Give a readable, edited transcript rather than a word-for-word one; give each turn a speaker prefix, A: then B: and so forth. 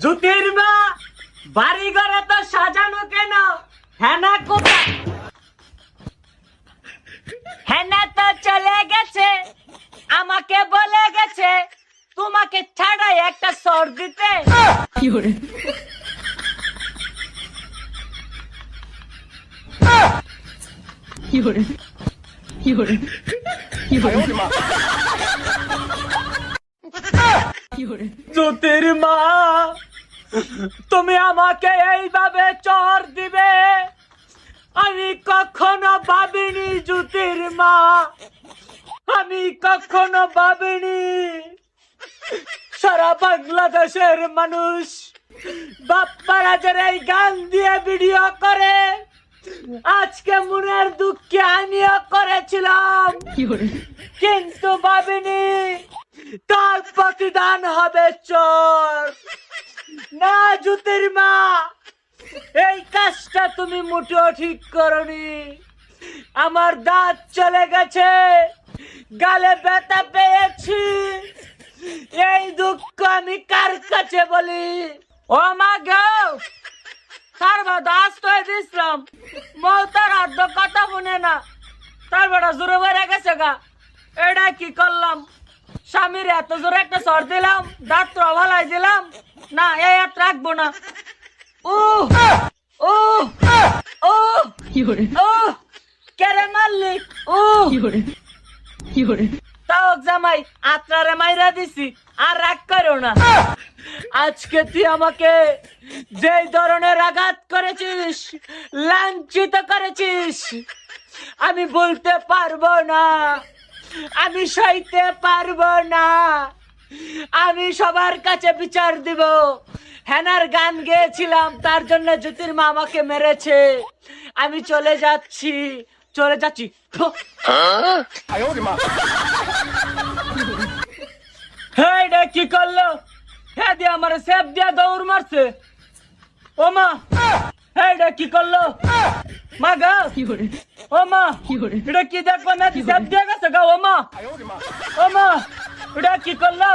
A: জুতির মা বাড়ি ঘরে তো সাজানো কেন? হেনা কোথায়? হেনা তো চলে গেছে, আমাকে বলে গেছে তোমাকে ছাড়াই একটা সর দিতে। জুতির মা তুমি আমাকে এইভাবে চর দিবে আমি কখনো ভাবিনি। জুতির মা আমি কখনো ভাবিনি সারা বাংলাদেশের মানুষ বাপ্পারা যারা এই গান দিয়ে ভিডিও করে, আজকে মনের দুঃখে আমিও করেছিলাম, কিন্তু ভাবিনি তার প্রতিদান হবে চোর। না জুতির মা, এই কাজটা তুমি মোটেও ঠিক করনি। আমার দাঁত চলে গেছে, গালে ব্যথা পেয়েছি, এই দুঃখ আমি কার কাছে বলি? ও মা গো, তার দাস তো দিছিলাম, মৌতার হাত কথা শুনে না, তার বড় জোরে বেড়ে গেছে গা। এটা কি করলাম? স্বামীর এত জোরে একটা সর দিলাম, দাঁত ভালাই দিলাম না, এই হাত রাখবো না। ও ও ও ও কেরে মারলি? ও তাও জামাই আত্রারে মাইরা দিছি, আর রাগ করো না। আজকে তুই আমাকে যেই ধরনের আঘাত করেছিস, লাঞ্ছিত করেছিস, আমি বলতে পারবো না, আমি সইতে পারবো না। আমি সবার কাছে বিচার দিব। হেনার গান গেয়েছিলাম, তার জন্য জুতির মা আমাকে মেরেছে। আমি চলে যাচ্ছি। হ্যাঁ কি করলো? হ্যাঁ দিয়ে আমার সেফ দিয়া দৌড় মারছে। ও মা, হ্যাঁ কি করলো? মা গা, ও মা, এটা কি দেখবো না? সেফ দিয়ে গেছে গা। ও মা, এটা কি করলো?